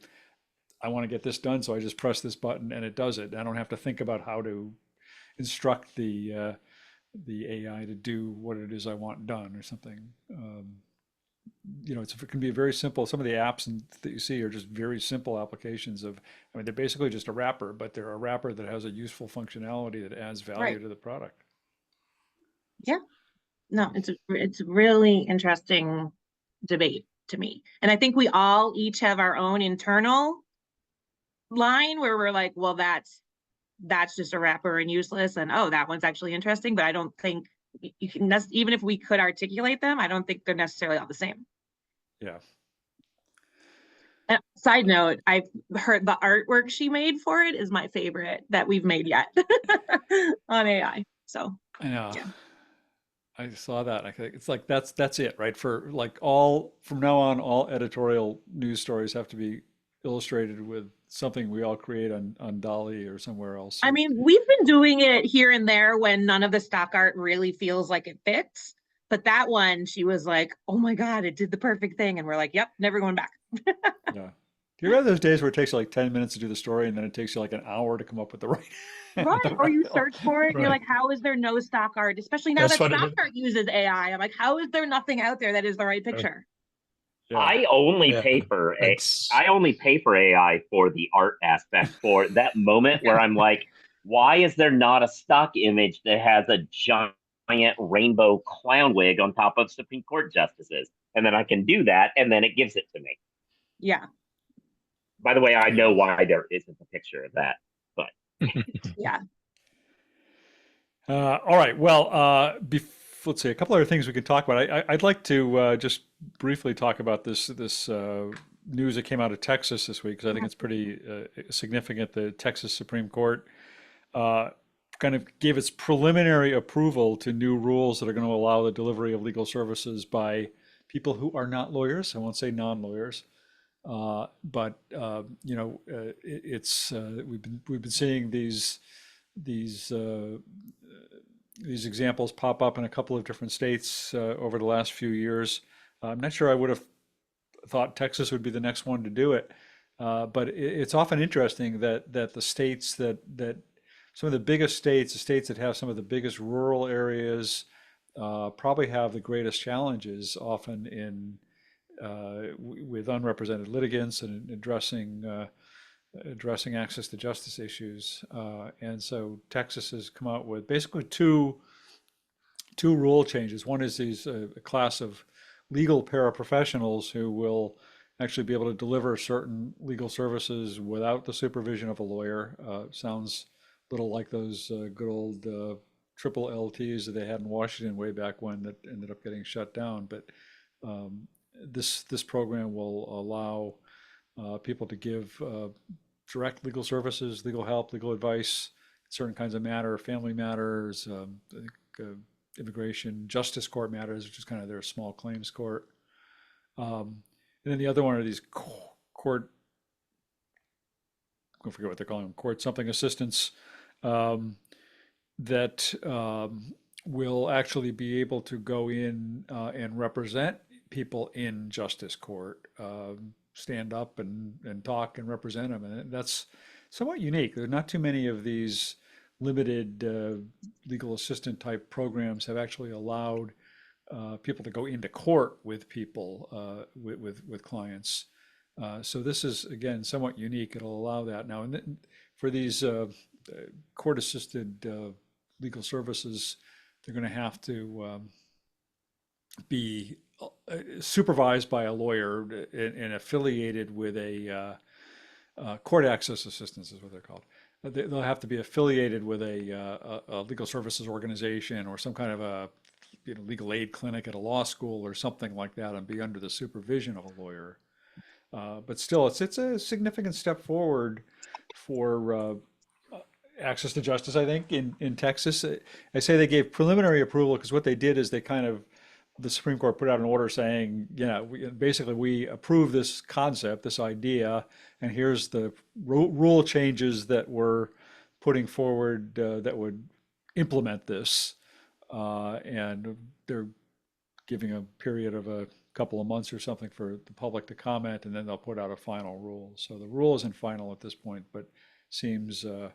I want to get this done, so I just press this button and it does it. I don't have to think about how to instruct the AI to do what it is I want done or something. You know, it can be very simple. Some of the apps that you see are just very simple applications of, I mean, they're basically just a wrapper, but they're a wrapper that has a useful functionality that adds value Right. to the product. Yeah. No, it's a really interesting debate to me. And I think we all each have our own internal line where we're like, well, that's just a wrapper and useless, and oh, that one's actually interesting. But I don't think you can even if we could articulate them, I don't think they're necessarily all the same. Yeah. And side note, I've heard the artwork she made for it is my favorite that we've made yet on AI. So Yeah. yeah. I saw that. I think it's like that's it, right? For like all from now on, all editorial news stories have to be illustrated with something we all create on Dolly or somewhere else. I mean, we've been doing it here and there when none of the stock art really feels like it fits. But that one, she was like, oh my God, it did the perfect thing. And we're like, yep, never going back. Yeah. Do you remember those days where it takes you like 10 minutes to do the story and then it takes you like an hour to come up with the right Right. the Or right you search for it and you're Right. like, how is there no stock art? Especially now That's that what stock it, art uses AI. I'm like, how is there nothing out there that is the right right. picture? Yeah. I only Yeah. pay for It's I only pay for AI for the art aspect, for that moment Yeah. where I'm like, why is there not a stock image that has a giant rainbow clown wig on top of Supreme Court justices? And then I can do that, and then it gives it to me. Yeah. By the way, I know Yeah. why there isn't a picture of that, but Yeah. All right. Well, let's see, a couple other things we could talk about. I'd like to just briefly talk about this news that came out of Texas this week because I think it's pretty significant. The Texas Supreme Court kind of gave its preliminary approval to new rules that are going to allow the delivery of legal services by people who are not lawyers. I won't say non-lawyers. But you know, it's we've been seeing these examples pop up in a couple of different states over the last few years. I'm not sure I would have thought Texas would be the next one to do it, but it's often interesting that the states that some of the biggest states, the states that have some of the biggest rural areas, probably have the greatest challenges often in with unrepresented litigants and addressing access to justice issues. And so Texas has come out with basically two rule changes. One is these a class of legal paraprofessionals who will actually be able to deliver certain legal services without the supervision of a lawyer. Sounds a little like those good old triple LTs that they had in Washington way back when that ended up getting shut down. But this program will allow people to give direct legal services, legal help, legal advice, certain kinds of matter, family matters, I think, immigration, justice court matters, which is kind of their small claims court. And then the other one are these court, I forget what they're calling them, court something assistants that will actually be able to go in and represent people in justice court, stand up and talk and represent them. And that's somewhat unique. There are not too many of these limited legal assistant type programs have actually allowed people to go into court with people, with clients. So this is, again, somewhat unique. It'll allow that now. And for these court-assisted legal services, they're going to have to be supervised by a lawyer and affiliated with a court access assistants is what they're called. They'll have to be affiliated with a legal services organization or some kind of a legal aid clinic at a law school or something like that, and be under the supervision of a lawyer. But still, it's a significant step forward for access to justice, I think, in Texas. I say they gave preliminary approval because what they did is the Supreme Court put out an order saying, we approve this concept, this idea, and here's the rule changes that we're putting forward that would implement this. And they're giving a period of a couple of months or something for the public to comment, and then they'll put out a final rule. So the rule isn't final at this point, but seems the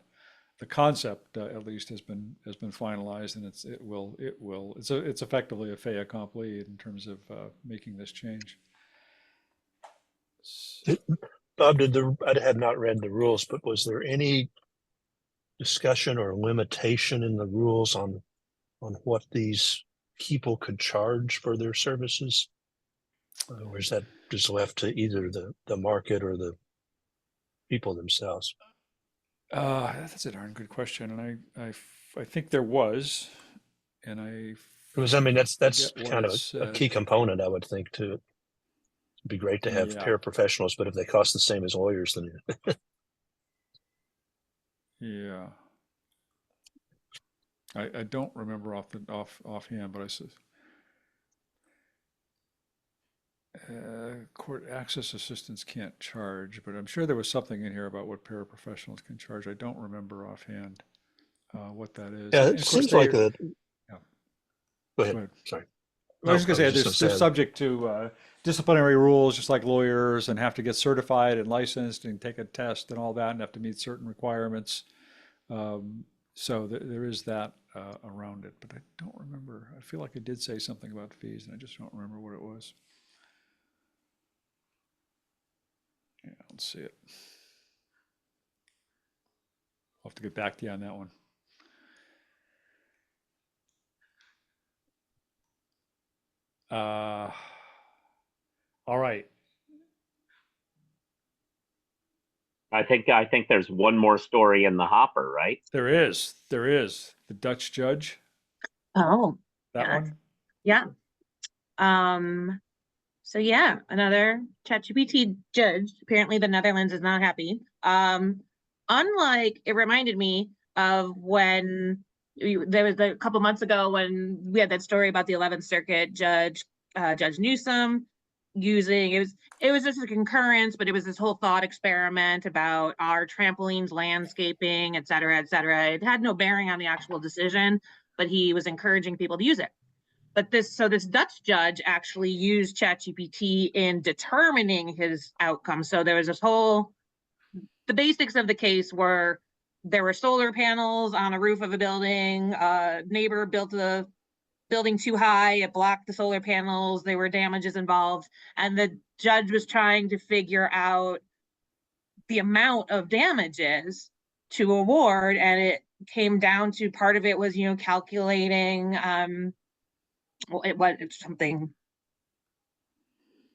concept at least has been finalized, and it's effectively a fait accompli in terms of making this change. Bob, I had not read the rules, but was there any discussion or limitation in the rules on what these people could charge for their services? Or is that just left to either the market or the people themselves? That's a darn good question, and I think there was, and because I mean that's kind of a key component, I would think, to it. It'd be great to have paraprofessionals, but if they cost the same as lawyers, then yeah. I don't remember offhand, but I said court access assistants can't charge, but I'm sure there was something in here about what paraprofessionals can charge. I don't remember offhand what that is. Yeah, it seems like a. Yeah. Go ahead. Sorry. I was just going to say they're subject to disciplinary rules, just like lawyers, and have to get certified and licensed and take a test and all that, and have to meet certain requirements. So there is that around it, but I don't remember. I feel like I did say something about fees, and I just don't remember what it was. Yeah, let's see it. I'll have to get back to you on that one. All right. I think there's one more story in the hopper, right? There is. The Dutch judge. Oh, that one? Yeah. So yeah, another ChatGPT judge. Apparently the Netherlands is not happy. Unlike, it reminded me of when there was a couple months ago when we had that story about the 11th Circuit judge, Judge Newsom, using, it was just a concurrence, but it was this whole thought experiment about our trampolines, landscaping, et cetera, et cetera. It had no bearing on the actual decision, but he was encouraging people to use it. But this Dutch judge actually used ChatGPT in determining his outcome. So there was the basics of the case were there were solar panels on a roof of a building. Neighbor built a building too high. It blocked the solar panels. There were damages involved. And the judge was trying to figure out the amount of damages to award. And it came down to, part of it was, calculating, it's something.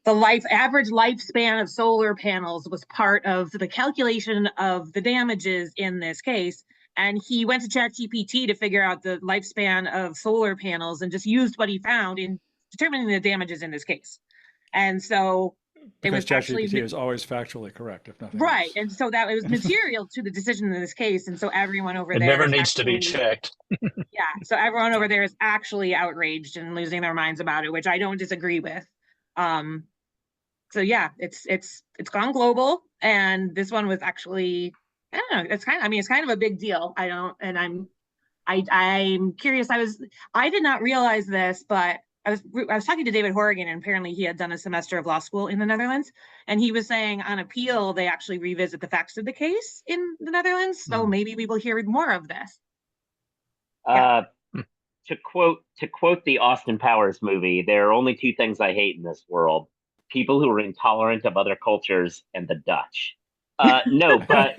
The average lifespan of solar panels was part of the calculation of the damages in this case. And he went to ChatGPT to figure out the lifespan of solar panels and just used what he found in determining the damages in this case. And so it was actually ChatGPT is always factually correct, if nothing right. else. And so that it was material to the decision in this case. And so everyone over there never needs to be checked. Yeah. So everyone over there is actually outraged and losing their minds about it, which I don't disagree with. So yeah, it's gone global, and this one was actually, I don't know, it's kind of a big deal. I'm curious. I did not realize this, but I was talking to David Horrigan, and apparently he had done a semester of law school in the Netherlands, and he was saying on appeal they actually revisit the facts of the case in the Netherlands. So maybe we will hear more of this. to quote the Austin Powers movie, there are only two things I hate in this world: people who are intolerant of other cultures and the Dutch. No, but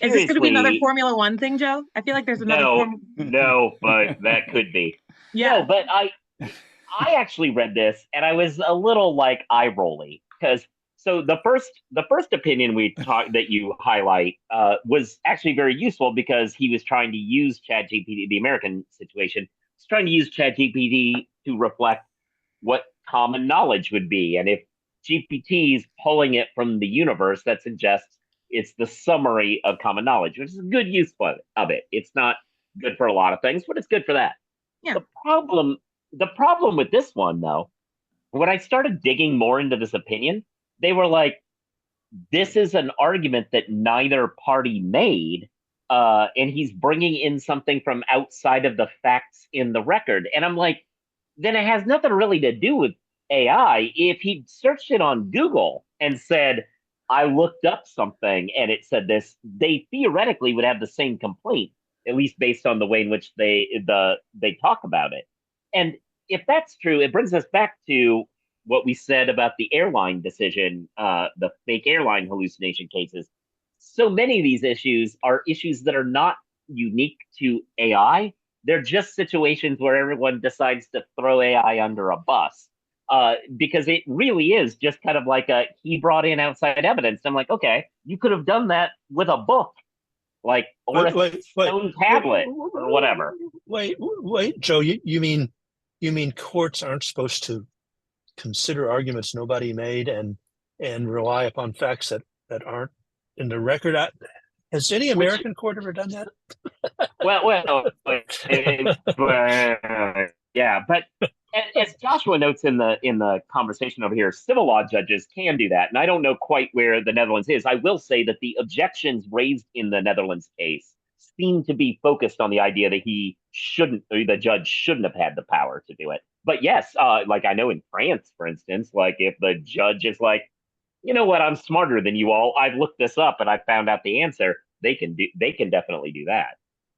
Is this going to be another seriously, Formula One thing, Joe? I feel like there's another no, but that could be. Yeah. No, but I actually read this and I was a little like eye rolly because so the first opinion we talked that you highlight was actually very useful because he was trying to use ChatGPT, the American situation, was trying to use ChatGPT to reflect what common knowledge would be, and if GPT is pulling it from the universe, that suggests it's the summary of common knowledge, which is a good use of it. It's not good for a lot of things, but it's good for that. Yeah. The problem with this one, though, when I started digging more into this opinion, they were like, this is an argument that neither party made, and he's bringing in something from outside of the facts in the record. And I'm like, then it has nothing really to do with AI. If he searched it on Google and said, I looked up something and it said this, they theoretically would have the same complaint, at least based on the way in which they talk about it. And if that's true, it brings us back to what we said about the airline decision, the fake airline hallucination cases. So many of these issues are issues that are not unique to AI. They're just situations where everyone decides to throw AI under a bus. Because it really is just kind of like he brought in outside evidence. I'm like, okay, you could have done that with a book, like, or a stone tablet or whatever. Wait, Joe, you mean courts aren't supposed to consider arguments nobody made and rely upon facts that aren't in the record? Has any American court ever done that? Yeah, but as Joshua notes in the conversation over here, civil law judges can do that, and I don't know quite where the Netherlands is. I will say that the objections raised in the Netherlands case seem to be focused on the idea that the judge shouldn't have had the power to do it. But yes, like I know in France, for instance, like if the judge is like, you know what, I'm smarter than you all, I've looked this up and I found out the answer, they can definitely do that.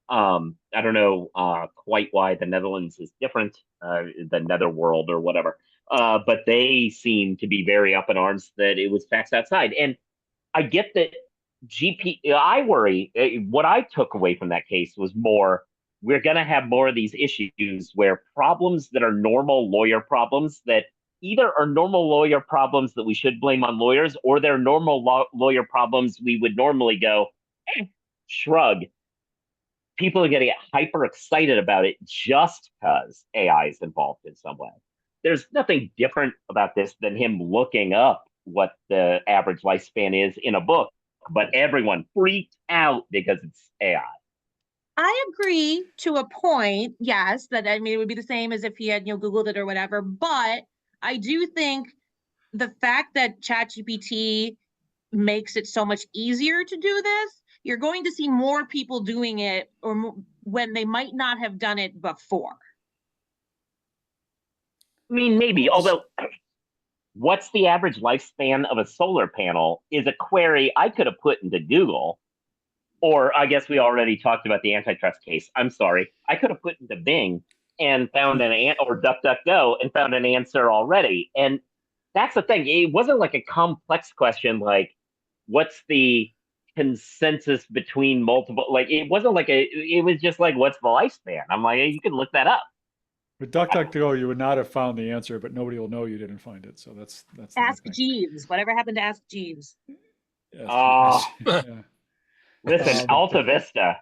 I don't know quite why the Netherlands is different, the Netherworld or whatever, but they seem to be very up in arms that it was facts outside. And I get that I worry, what I took away from that case was more, we're going to have more of these issues where problems that are normal lawyer problems that either are normal lawyer problems that we should blame on lawyers, or they're normal lawyer problems we would normally go, shrug. People are going to get hyper excited about it just because AI is involved in some way. There's nothing different about this than him looking up what the average lifespan is in a book, but everyone freaked out because it's AI. I agree to a point, yes, that I mean, it would be the same as if he had, Googled it or whatever. But I do think the fact that ChatGPT makes it so much easier to do this, you're going to see more people doing it when they might not have done it before. I mean, maybe, although what's the average lifespan of a solar panel is a query I could have put into Google. Or I guess we already talked about the antitrust case. I'm sorry. I could have put into Bing and found or DuckDuckGo and found an answer already. And that's the thing. It wasn't like a complex question like, what's the consensus between multiple, like it wasn't like it was just like, what's the lifespan? I'm like, you can look that up. With DuckDuckGo, you would not have found the answer, but nobody will know you didn't find it. So that's Ask Jeeves. Whatever happened to Ask Jeeves? Yes, yeah. Listen, Alta Vista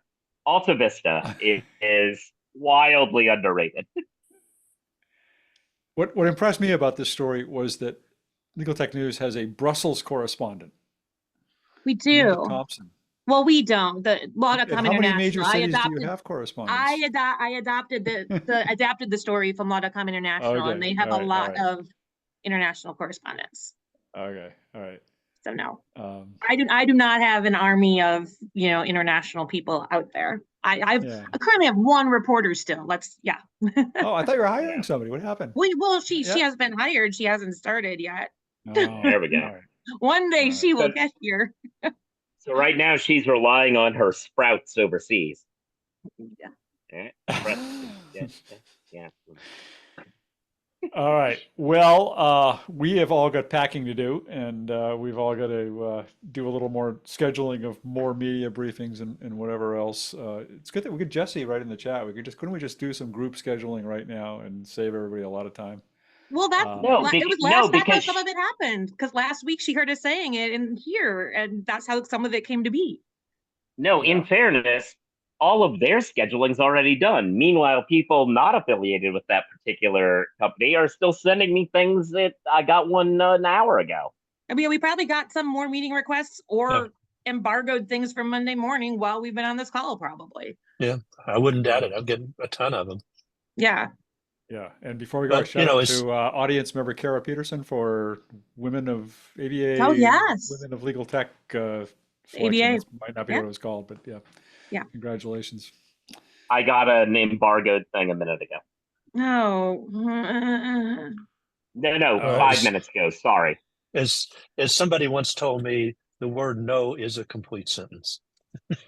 is wildly underrated. What impressed me about this story was that Legal Tech News has a Brussels correspondent. We do. Thomson. Well, we don't. The Law.com International. How many major cities do you have correspondents? I adopted adapted the story from Law.com International, and they have a lot of international correspondents. Okay, all right. So no, I do not have an army of international people out there. I currently have one reporter still. Oh, I thought you were hiring somebody. What happened? Well, she has been hired. She hasn't started yet. Oh, there we go. Right. One day she will get here. So right now she's relying on her sprouts overseas. Yeah. Press. Yeah, yeah. All right. Well, we have all got packing to do, and we've all got to do a little more scheduling of more media briefings and whatever else. It's good that we get Jesse right in the chat. Couldn't we just do some group scheduling right now and save everybody a lot of time? Well, No, it was no, that's how because some of it happened. Because last week she heard us saying it in here, and that's how some of it came to be. no, Yeah. in fairness, all of their scheduling's already done. Meanwhile, people not affiliated with that particular company are still sending me things that I got one an hour ago. I mean, we probably got some more meeting requests or embargoed things from Monday morning while we've been on this call, probably. Yeah, I wouldn't doubt it. I'm getting a ton of them. Yeah. Yeah, and before we go, But, shout out to audience member Kara Peterson for Women of ABA, Oh, yes. Women of Legal Tech selection. ABA. That might not be what it was called, but yeah. Yeah. Congratulations. I got an embargoed thing a minute ago. No. No, 5 minutes ago. Sorry. As somebody once told me, the word "no" is a complete sentence. I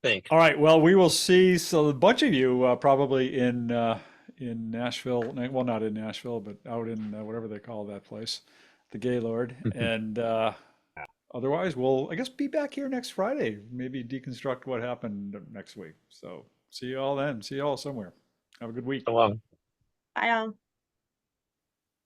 think. All right. Well, we will see. So a bunch of you probably in Nashville. Well, not in Nashville, but out in whatever they call that place, the Gaylord. And otherwise, we'll, I guess, be back here next Friday. Maybe deconstruct what happened next week. So see you all then. See you all somewhere. Have a good week. So long. Bye, all.